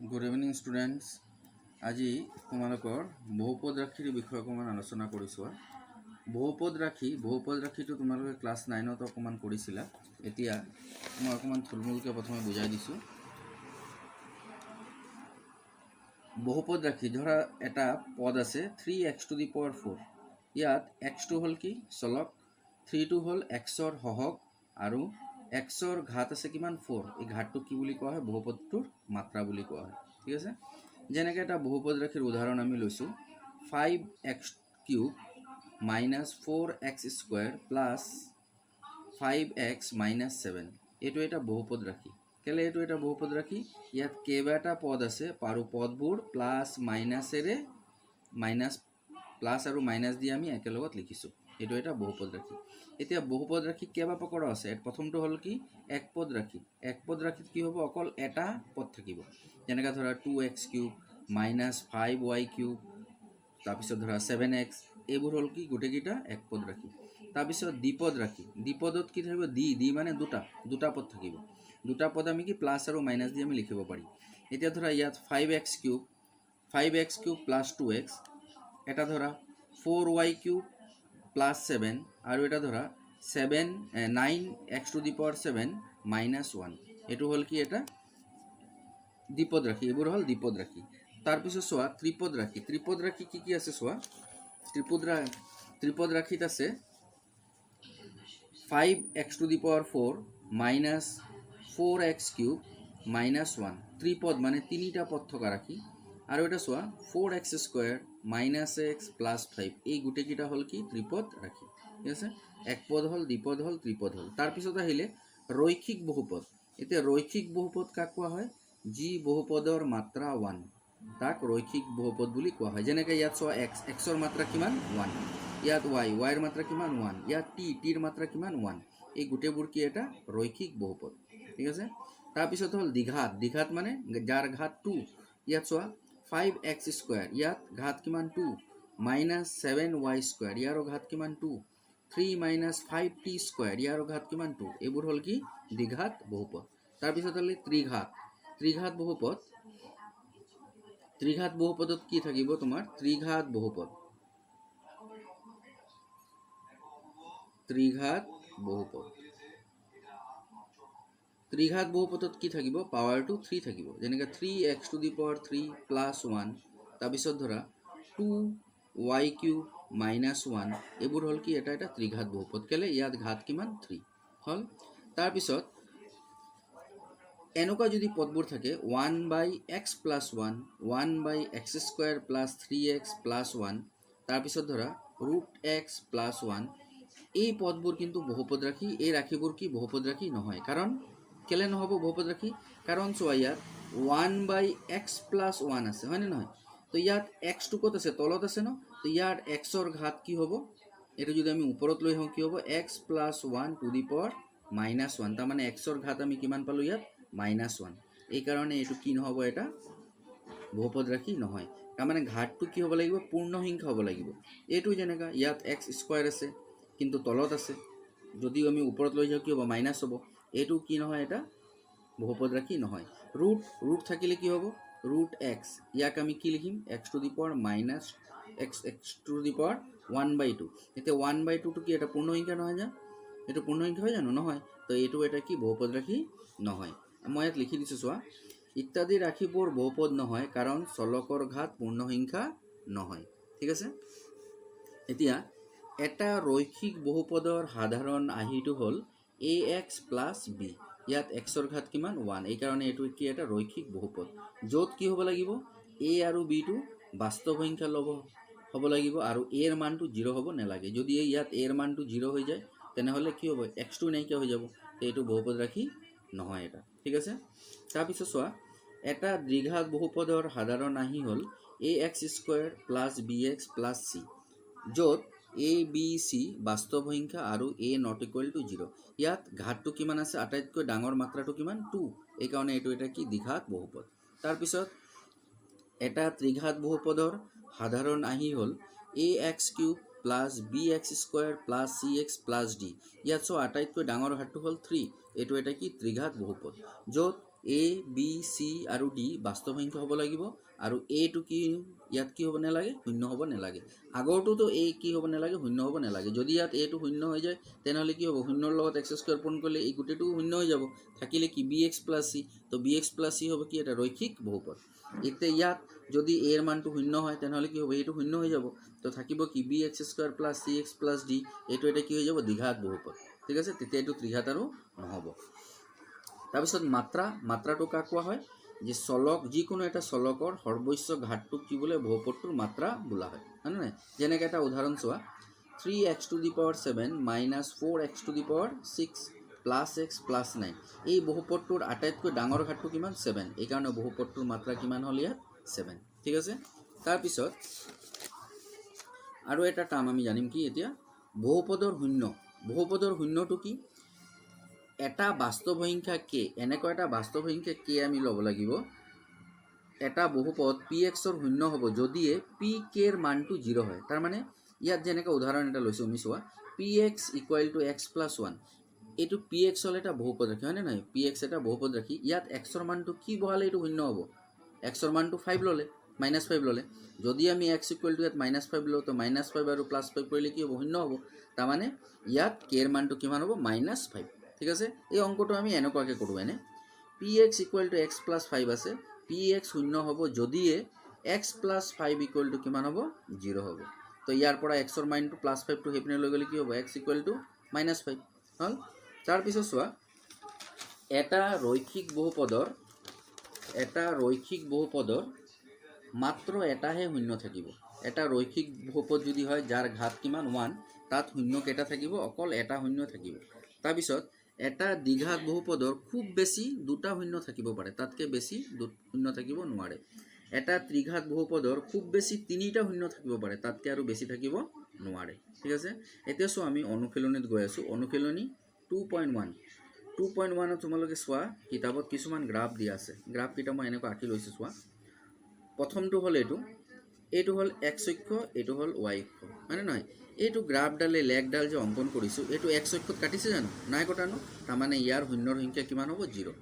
Good evening students. আজি তোমালোকৰ বহুপদ ৰাশিৰ বিষয়ে অকণমান আলোচনা কৰিছোঁ। বহুপদ ৰাশিটো তোমালোকে ক্লাছ 9ত অকণমান কৰিছিলা। এতিয়া মই অকণমান থুলমূলকৈ প্ৰথমে বুজাই দিছোঁ। বহুপদ ৰাশি ধৰা এটা পদ আছে 3x to the power 4। ইয়াত x টো হ'ল কি চলক, 3টো হ'ল xৰ সহগ আৰু xৰ ঘাত আছে কিমান 4। এই ঘাতটোক কি বুলি কোৱা হয়? বহুপদটোৰ মাত্ৰা বুলি কোৱা হয়। ঠিক আছে, যেনেকৈ এটা বহুপদ ৰাশিৰ উদাহৰণ আমি লৈছোঁ 5x³ minus 4x square plus 5x minus 7। এইটো এটা বহুপদ ৰাশি। কেলে এইটো এটা বহুপদ ৰাশি? ইয়াত কেইবাটা পদ আছে আৰু পদবোৰ প্লাছ মাইনাছেৰে প্লাছ আৰু মাইনাছ দি আমি একেলগত লিখিছোঁ। এইটো এটা বহুপদ ৰাশি। এতিয়া বহুপদ ৰাশি কেইবা প্ৰকাৰৰ আছে? প্ৰথমটো হ'ল কি একপদ ৰাশি। একপদ ৰাশিত কি হ'ব? অকল এটা পদ থাকিব। যেনেকৈ ধৰা 2x³ মাইনাছ 5y³ তাৰপিছত ধৰা 7x, এইবোৰ হ'ল কি গোটেইকেইটা একপদ ৰাশি। তাৰপিছত দ্বিপদ ৰাশি। দ্বিপদত কি থাকিব? দি মানে দুটা পদ থাকিব। দুটা পদ আমি কি প্লাছ আৰু মাইনাছ দি আমি লিখিব পাৰিম। এতিয়া ধৰা ইয়াত 5x³ প্লাছ 2x, এটা ধৰা 4y³ প্লাছ 7 আৰু এটা ধৰা 9x to the power 7 minus 1। এইটো হ'ল কি এটা দ্বিপদ ৰাশি। এইবোৰ হ'ল দ্বিপদ ৰাশি। তাৰপিছত চোৱা ত্ৰিপদ ৰাশি। ত্ৰিপদ ৰাশি কি আছে চোৱা। ত্ৰিপদ ৰাশিত আছে 5x to the power 4 minus 4x³ minus 1। ত্ৰিপদ মানে তিনিটা পদ থকা ৰাশি। আৰু এটা চোৱা 4x² মাইনাছ x প্লাছ 5। এই গোটেইকেইটা হ'ল কি ত্ৰিপদ ৰাশি। ঠিক আছে, একপদ হ'ল, দ্বিপদ হ'ল, ত্ৰিপদ হ'ল। তাৰপিছত আহিলে ৰৈখিক বহুপদ। এতিয়া ৰৈখিক বহুপদ কাক কোৱা হয়? যি বহুপদৰ মাত্ৰা 1 তাক ৰৈখিক বহুপদ বুলি কোৱা হয়। যেনেকৈ ইয়াত চোৱা xৰ মাত্ৰা কিমান 1, ইয়াত yৰ মাত্ৰা কিমান 1, ইয়াত tৰ মাত্ৰা কিমান 1। এই গোটেইবোৰ কি এটা ৰৈখিক বহুপদ। ঠিক আছে, তাৰপিছত হ'ল দ্বিঘাত মানে যাৰ ঘাত 2। ইয়াত চোৱা 5x², ইয়াত ঘাত কিমান 2, মাইনাছ 7y², ইয়াৰো ঘাত কিমান 2, 3 মাইনাছ 5t², ইয়াৰো ঘাত কিমান 2। এইবোৰ হ'ল কি দ্বিঘাত বহুপদ। তাৰপিছত হ'ল ত্ৰিঘাত বহুপদ। ত্ৰিঘাত বহুপদত কি থাকিব তোমাৰ? ত্ৰিঘাত বহুপদত কি থাকিব? পাৱাৰটো 3 থাকিব। যেনেকৈ 3x to the power 3 plus 1, তাৰপিছত ধৰা 2y³ মাইনাছ 1। এইবোৰ হ'ল কি এটা ত্ৰিঘাত বহুপদ। কেলে? ইয়াত ঘাত কিমান 3 হ'ল। তাৰপিছত এনেকুৱা যদি পদবোৰ থাকে 1/x plus 1, 1/x² plus 3x plus 1, তাৰপিছত ধৰা √x প্লাছ 1, এই পদবোৰ কিন্তু বহুপদ ৰাশি। এই ৰাশিবোৰ কি বহুপদ ৰাশি নহয়। কাৰণ কেলে নহ'ব বহুপদ ৰাশি? কাৰণ চোৱা ইয়াত 1/x প্লাছ 1 আছে, হয়নে নহয়? তো ইয়াত xটো ক'ত আছে? তলত আছে ন। তো ইয়াত xৰ ঘাত কি হ'ব? এইটো যদি আমি ওপৰত লৈ আহোঁ কি হ'ব? x plus 1 to the power minus 1। তাৰমানে xৰ ঘাত আমি কিমান পালোঁ? ইয়াত মাইনাছ 1। এইকাৰণে এইটো কি নহ'ব? এটা বহুপদ ৰাশি নহয়। তাৰমানে ঘাতটো কি হ'ব লাগিব? পূৰ্ণসংখ্যা হ'ব লাগিব। এইটো যেনেকৈ ইয়াত x² আছে কিন্তু তলত আছে, যদিও আমি ওপৰত লৈ যাওঁ কি হ'ব? মাইনাছ হ'ব। এইটো কি নহয়? এটা বহুপদ ৰাশি নহয়। ৰুট থাকিলে কি হ'ব? √x, ইয়াক আমি কি লিখিম? x to the power minus x to the power 1/2। এতিয়া 1/2টো কি এটা পূৰ্ণসংখ্যা নহয় জানো? এইটো পূৰ্ণসংখ্যা হয় জানো? নহয়। তো এইটো এটা কি বহুপদ ৰাশি নহয়। মই ইয়াত লিখি দিছোঁ চোৱা, ইত্যাদি ৰাশিবোৰ বহুপদ নহয় কাৰণ চলকৰ ঘাত পূৰ্ণসংখ্যা নহয়। ঠিক আছে, এতিয়া এটা ৰৈখিক বহুপদৰ সাধাৰণ আৰ্হিটো হ'ল ax প্লাছ b। ইয়াত xৰ ঘাত কিমান 1। এইকাৰণে এইটো কি এটা ৰৈখিক বহুপদ, য'ত কি হ'ব লাগিব? a আৰু bটো বাস্তৱ সংখ্যা হ'ব লাগিব আৰু a ৰ মানটো 0 হ'ব নালাগে। যদি ইয়াত a ৰ মানটো 0 হৈ যায় তেনেহ'লে কি হ'ব? xটো নাইকিয়া হৈ যাব। এইটো বহুপদ ৰাশি নহয় এটা। ঠিক আছে, তাৰপিছত চোৱা এটা দ্বিঘাত বহুপদৰ সাধাৰণ আৰ্হি হ'ল ax² plus bx plus c, য'ত a b c বাস্তৱ সংখ্যা আৰু a ≠ 0। ইয়াত ঘাতটো কিমান আছে? আটাইতকৈ ডাঙৰ মাত্ৰাটো কিমান? 2। এইকাৰণে এইটো এটা কি দ্বিঘাত বহুপদ। তাৰপিছত এটা ত্ৰিঘাত বহুপদৰ সাধাৰণ আৰ্হি হ'ল ax³ plus bx² plus cx plus d। ইয়াত চোৱা আটাইতকৈ ডাঙৰ ঘাতটো হ'ল 3। এইটো এটা কি ত্ৰিঘাত বহুপদ, য'ত এ বি চি আৰু ডি বাস্তৱ সংখ্যা হ'ব লাগিব আৰু এটো কি ইয়াত কি হ'ব নালাগে শূন্য হ'ব নালাগে আগৰটোতো এ কি হ'ব নালাগে শূন্য হ'ব নালাগে যদি ইয়াত এটো শূন্য হৈ যায় তেনেহ'লে কি হ'ব শূন্যৰ লগত এক্স স্কয়াৰ পূৰণ কৰিলে এই গোটেইটো শূন্য হৈ যাব থাকিলে কি bx + c তো bx + c হ'ব কি এটা ৰৈখিক বহুপদ এতিয়া ইয়াত যদি a এর মানটো শূন্য হয় তেনেহ'লে কি হ'ব এইটো শূন্য হৈ যাব তো থাকিব কি bx² + cx + d এইটো এটা কি হৈ যাব দ্বিঘাত বহুপদ ঠিক আছে তেতিয়া এইটো ত্ৰিঘাত আৰু নহ'ব তাৰপিছত মাত্ৰাটো কাক কোৱা হয় যে চলক যিকোনো এটা চলকৰ সৰ্বোচ্চ ঘাতটোক কি বোলে বহুপদটোৰ মাত্ৰা বোলা হয় হয়নে নাই যেনেকৈ এটা উদাহৰণ চোৱা 3x⁷ - 4x⁴ 6 + x + 9 এই বহুপদটোৰ আটাইতকৈ ডাঙৰ ঘাতটো কিমান 7 এই কাৰণে বহুপদটোৰ মাত্ৰা কিমান হ'ল ইয়াত 7 ঠিক আছে তাৰপিছত আৰু এটা টাৰ্ম আমি জানিম কি এতিয়া বহুপদৰ শূন্যটো কি এটা বাস্তৱ সংখ্যা কে এনেকুৱা এটা বাস্তৱ সংখ্যা কে আমি ল'ব লাগিব এটা বহুপদ px ৰ শূন্য হ'ব যদিয়ে pk ৰ মানটো 0 হয় তাৰ মানে ইয়াত যেনেকৈ উদাহৰণ এটা লৈছো আমি চোৱা px = x + 1 এইটো px হ'ল এটা বহুপদ ৰাখি হয়নে নাই px এটা বহুপদ ৰাখি ইয়াত x ৰ মানটো কি বহালে এইটো শূন্য হ'ব x ৰ মানটো 5 ল'লে -5 ল'লে যদি আমি x = ইয়াত -5 লওঁ তো -5 আৰু +5 কৰিলে কি হ'ব শূন্য হ'ব তাৰ মানে ইয়াত k ৰ মানটো কিমান হ'ব -5 ঠিক আছে এই অংকটো আমি এনেকুৱাকৈ কৰোঁ এনে px = x + 5 আছে px শূন্য হ'ব যদিয়ে x + 5 = কিমান হ'ব 0 হ'ব তো ইয়াৰ পৰা x ৰ মানটো +5 টো হেপিনে লৈ গ'লে কি হ'ব x = -5 হ'ল তাৰপিছত চোৱা এটা ৰৈখিক বহুপদৰ মাত্ৰ এটাহে শূন্য থাকিব এটা ৰৈখিক বহুপদ যদি হয় যাৰ ঘাত কিমান 1 তাত শূন্য কেইটা থাকিব অকল এটা শূন্য থাকিব তাৰপিছত এটা দ্বিঘাত বহুপদৰ খুব বেছি দুটা শূন্য থাকিব পাৰে তাতকৈ বেছি শূন্য থাকিব নোৱাৰে এটা ত্ৰিঘাত বহুপদৰ খুব বেছি তিনিটা শূন্য থাকিব পাৰে তাতকৈ আৰু বেছি থাকিব নোৱাৰে ঠিক আছে এতিয়া চোৱা আমি অনুশীলনীত গৈ আছো অনুশীলনী 2.1 তোমালোকে চোৱা কিতাপত কিছুমান গ্ৰাফ দিয়া আছে গ্ৰাফ কিটা মই এনেকৈ আঁকি লৈছো চোৱা প্ৰথমটো হ'ল এইটো হ'ল x অক্ষ এইটো হ'ল y অক্ষ মানে নহয় এইটো গ্ৰাফডালে লেগডাল যে অংকন কৰিছো এইটো x অক্ষত কাটিছে জানো নাই কটানো তাৰ মানে ইয়াৰ শূন্যৰ সংখ্যা কিমান হ'ব 0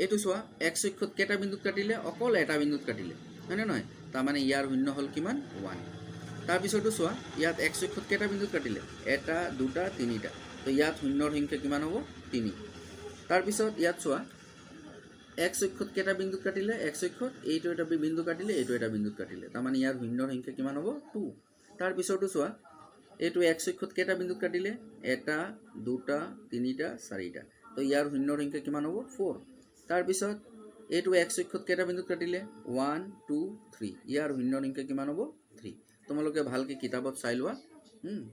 এইটো চোৱা x অক্ষত কেটা বিন্দুত কাটিলে অকল এটা বিন্দুত কাটিলে মানে নহয় তাৰ মানে ইয়াৰ শূন্য হ'ল কিমান 1 তাৰ পিছতো চোৱা ইয়াত x অক্ষত কেটা বিন্দুত কাটিলে এটা দুটা তিনিটা তো ইয়াত শূন্যৰ সংখ্যা কিমান হ'ব 3 তাৰ পিছত ইয়াত চোৱা x অক্ষত কেটা বিন্দুত কাটিলে x অক্ষত এইটো এটা বিন্দু কাটিলে এইটো এটা বিন্দুত কাটিলে তাৰ মানে ইয়াৰ শূন্যৰ সংখ্যা কিমান হ'ব 2 তাৰ পিছতো চোৱা এইটো x অক্ষত কেটা বিন্দুত কাটিলে এটা দুটা তিনিটা চাৰিটা তো ইয়াৰ শূন্যৰ সংখ্যা কিমান হ'ব 4 তাৰ পিছত এইটো x অক্ষত কেটা বিন্দুত কাটিলে 1 2 3 ইয়াৰ শূন্যৰ সংখ্যা কিমান হ'ব 3 তোমালোকে ভালকৈ কিতাপত চাই লোৱা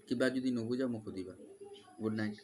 কিবা যদি নুবুজা মোক সুধিবা গুড নাইট